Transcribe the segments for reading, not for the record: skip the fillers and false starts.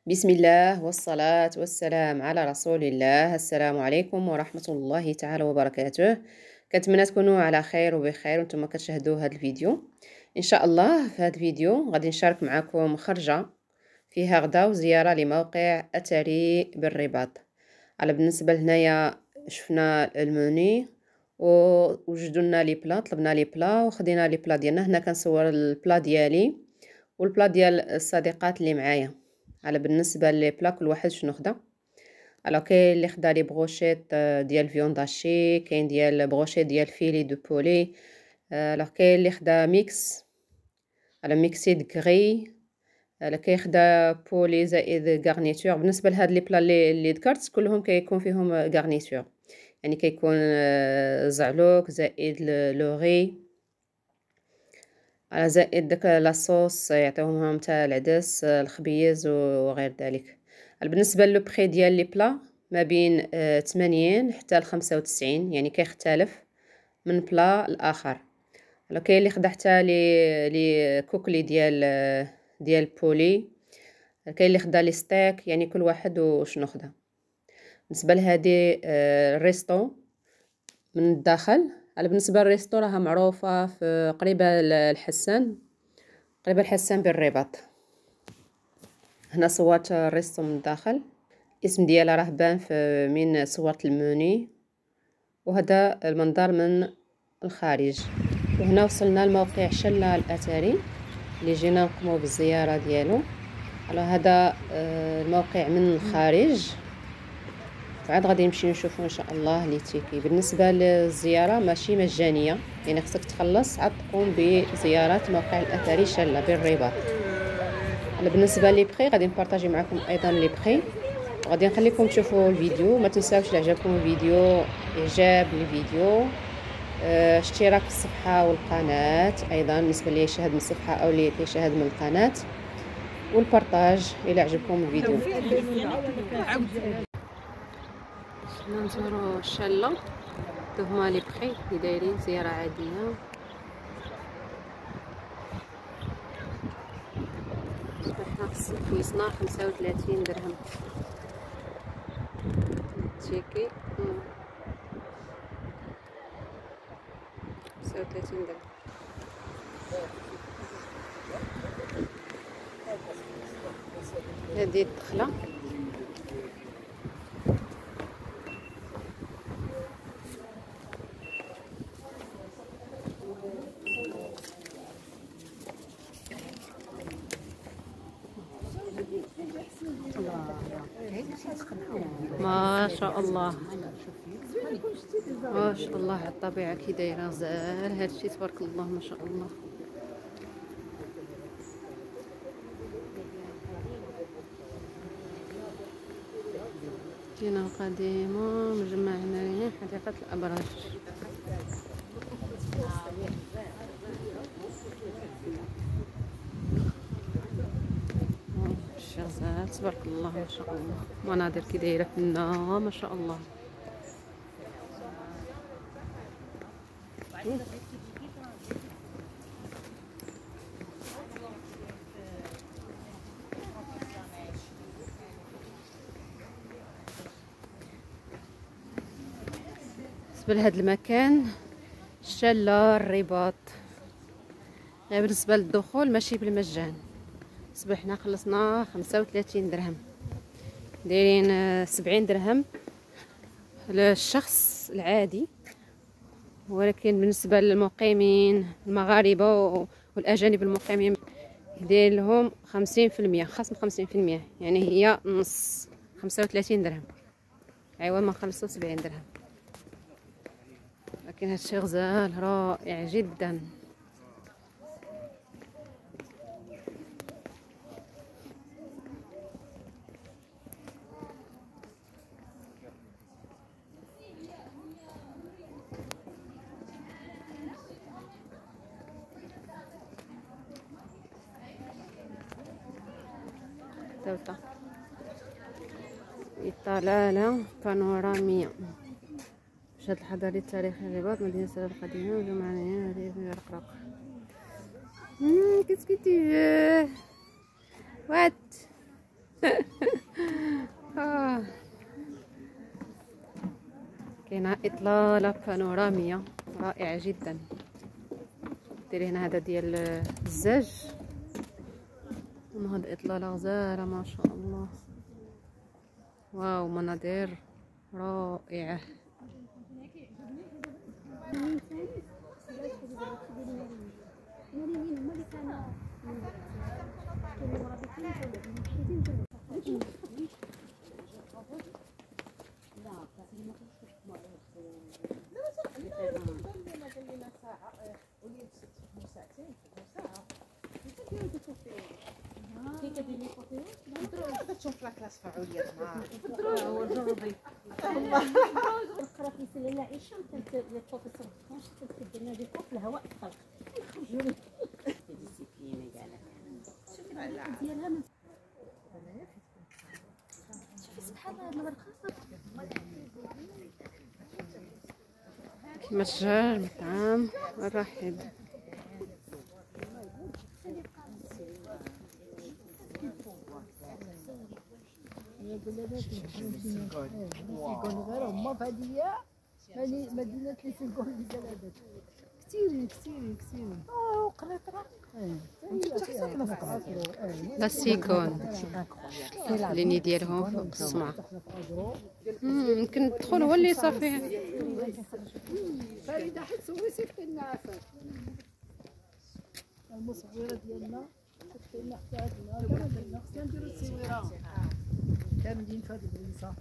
بسم الله والصلاة والسلام على رسول الله. السلام عليكم ورحمة الله تعالى وبركاته. كنتمنى تكونوا على خير وبخير وانتم كتشاهدوا هذا الفيديو. ان شاء الله في هذا الفيديو غادي نشارك معكم خرجة فيها غدا وزيارة لموقع أثري بالرباط. على بالنسبة لهنايا شفنا الموني ووجدوا لنا لي بلا، طلبنا لي بلا وخدينا لي بلا ديالنا. هنا كنصور البلا ديالي والبلا ديال الصديقات اللي معايا. على بالنسبه لي بلا كل واحد شنو خدا. الو كاين اللي خدا لي بروشيت ديال فيونداشي، كاين ديال بروشيت ديال فيلي دو بولي. الو كاين اللي خدا ميكس على ميكسيد غري. كاين خدا بولي زائد غارنيتور. بالنسبه لهاد لي بلا اللي ذكرت كلهم كيكون فيهم غارنيتور، يعني كيكون زعلوك زائد لوغي على زائد داك لاصوص يعطيوهم تاع العدس الخبيز وغير ذلك. بالنسبه لو بري ديال لي بلا ما بين 80 حتى ل 95، يعني كيختلف من بلا لاخر. كاين اللي خدا حتى لي كوكلي ديال بولي، كاين اللي خدا لي ستيك، يعني كل واحد وشنو خدا. بالنسبه لهذه الريستو من الداخل، بالنسبه للريستو راها معروفه في قريبه الحسان، قريبه الحسان بالرباط. هنا صورت الريستو من الداخل، الاسم ديالها راه بان في من صورت الموني، وهذا المنظر من الخارج. وهنا وصلنا لموقع شلة الأثري اللي جينا نقوموا بالزياره ديالو. على هذا الموقع من الخارج، عاد غادي نمشي نشوفوا ان شاء الله لي تيكي. بالنسبه للزياره ماشي مجانيه، يعني خصك تخلص عاد تقوم بزياره موقع الاثري شلة بالرباط. بالنسبه لي بخي غادي نبارطاجي معكم ايضا لي بخي، وغادي نخليكم تشوفوا الفيديو. ما تنساوش الا عجبكم الفيديو اعجاب للفيديو، اشتراك في الصفحه والقناه ايضا بالنسبه اللي يشاهد من الصفحه او اللي كيشاهد من القناه، والبارطاج الى عجبكم الفيديو. نزورو الشلة، هما لي بخي اللي دايرين زيارة عادية. صباحنا خلصنا 35 درهم تيكي، 35 درهم. هذه الدخلة. ما شاء الله ما شاء الله على الطبيعة كي دايرة زال هادشي تبارك الله ما شاء الله. مدينة قديمة، مجمع عناية، حديقة الأبراج. الشغزات تبارك الله ما شاء الله، مناظر كي دايرة فينا ما شاء الله. بالنسبة لهذا المكان شلة الرباط، غير بالنسبة للدخول ماشي بالمجان. صبحنا خلصنا 35 درهم، دايرين 70 درهم للشخص العادي، ولكن بالنسبة للمقيمين المغاربة والأجانب المقيمين داير لهم 50% خصم 50%، يعني هي نص 35 درهم عوض ما نخلصوا 70 درهم. لكن هادشي غزال رائع جدا. إطلالة بانورامية مشهد الحضاري التاريخي الرباط، مدينة سلة القديمة وجمعانية هذه في الرقراق. qu'est-ce que tu veux? What? إطلالة بانورامية رائعة جدا. ديري هنا هذا ديال الزاج، هاد الإطلالة غزالة ما شاء الله. واو مناظر رائعة. تشوف لا كلاس فعوليه مع هو الجربي قرات مثلا العيشه كانت البروفيسور فرونش كتدير لنا دي كوب الهواء الطلق يخرجوا لي ديسيبليني كاع ديالها من شوفي سبحان الله هاد الورقه كيما الشجر الطعام الرحيب. هما فهادية مدينة لي سيكون اللي زادت كثيرين وقنيطرة لا سيكون ليني ديالهم فوق السمعة. يمكن ندخل هو اللي صافي. فريدة حيت سويسي فينا عافاك المصورة ديالنا كتفينا حتى هاد النهار خصنا نديرو التصويرة كاملين في هاد البلايصة.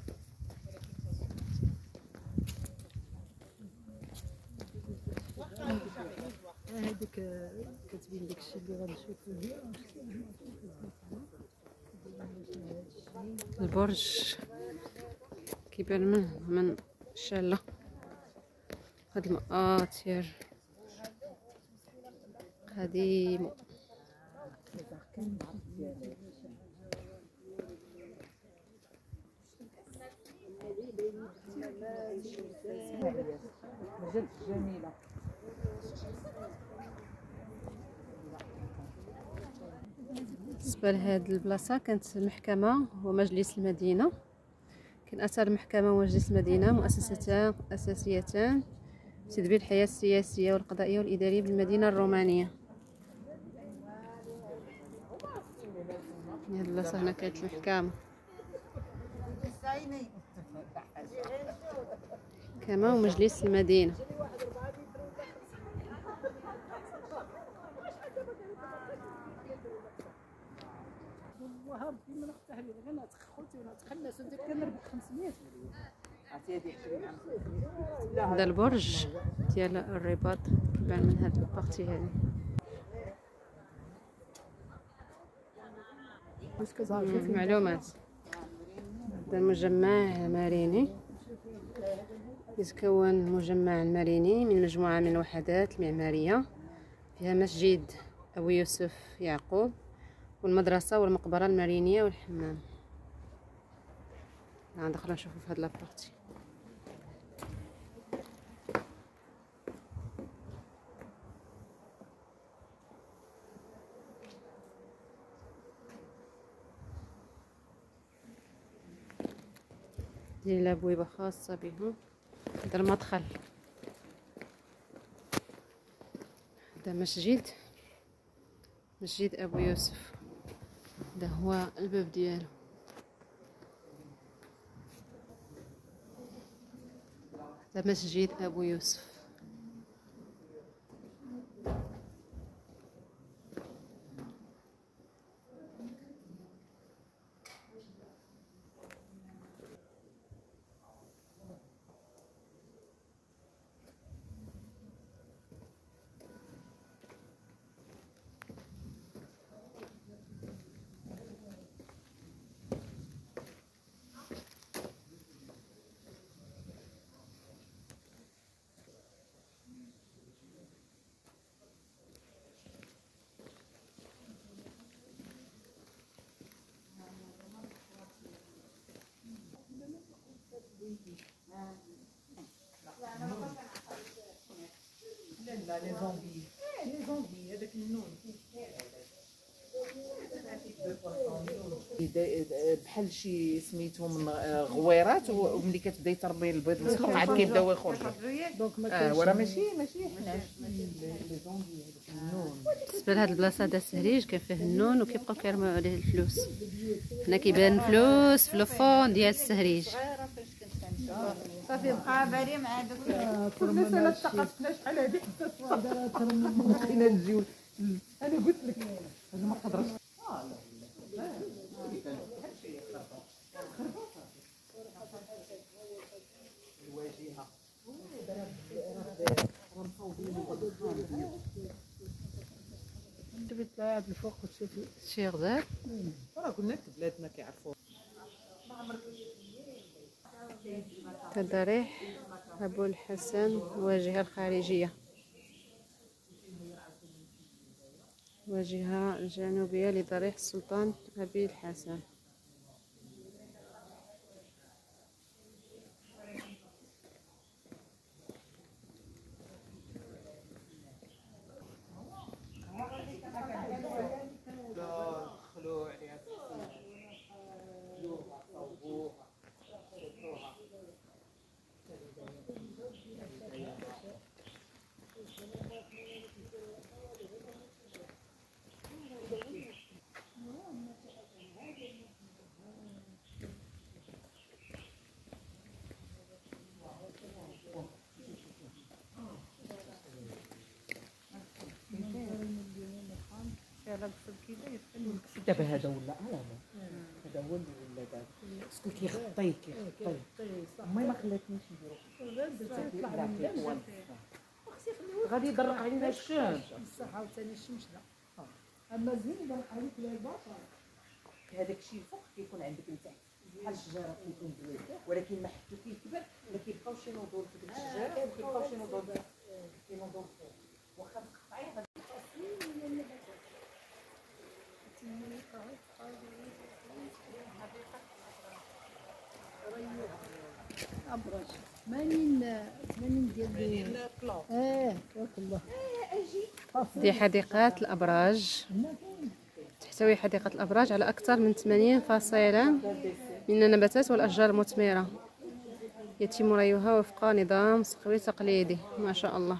هاديك كتبين داكشي اللي غنشوفو هي البرج كيبان من الشالة. هاد المآثر قديم. جميله. بالنسبه لهاد البلاصه كانت المحكمه ومجلس المدينه. كان اثار المحكمه ومجلس المدينه مؤسستان اساسيتان في تدبير الحياه السياسيه والقضائيه والاداريه بالمدينه الرومانيه. هاد البلاصه هنا كانت المحكمه كما ومجلس المدينه. وهاب فيما نفتح لي غير تخوتي ولا تخلص ندير كنربح 500 هذا البرج ديال الرباط كيبان من هاد البارتي هذه. معلومات. هذا المجمع ماريني. يتكون المجمع الماريني من مجموعة من الوحدات المعمارية فيها مسجد أبو يوسف يعقوب والمدرسة والمقبرة المارينية والحمام. ندخل نشوفو في هاد لابارتي. ديال الابويبه خاصه بهم. هذا المدخل. هذا مسجد ابو يوسف. هذا هو الباب ديالو. هذا مسجد ابو يوسف. لا لي زومبي هذاك النون بحال شي سميتهم غويرات، وملي كتبداي تربي البيض مسلوق عاد كيبداو يخرجوا. دونك ما وراه ماشي حنا لي زونغي هذوك النون. بالنسبه لهاد البلاصه هذا السهريج كاين فيه النون وكيبقاو كيرميو عليه الفلوس. هنا كيبان فلوس في لوفون ديال السهريج. صافي بقى بالي مع دوك كل سنه تقصنا شحال هذه بقينا نجيو. انا قلت لك انا ما قدرتش. جبت لها الفوق وتشوفي شي غزال. راه قلنا لك بلادنا كيعرفوا. تضريح أبو الحسن واجهة الخارجية، واجهة الجنوبية لضريح السلطان أبي الحسن. دخلوا عليها دابا هذا ولا هذا هو اللي ولا دابا باسكو كيغطي ما خلاتنيش نديرو. غادي يضرق علينا الشمس. بصح عاوتاني الشمس لا. اما زين يضرب عليك الباطل. هذاك الشيء الفوق كيكون عندك لتحت بحال الشجره كيكون دوير، ولكن ما حتى كيكبر ما كيبقاوش شي نضور في ديك الشجره، ما كيبقاوش شي نضور فوق. واخا تقطعي ابرج 80 ديال البلون. تبارك الله. دي حديقات الأبراج. تحتوي حديقة الأبراج على أكثر من 80 فصيلة من النباتات والأشجار المثمرة، يتم ريها وفق نظام سقوي تقليدي. ما شاء الله.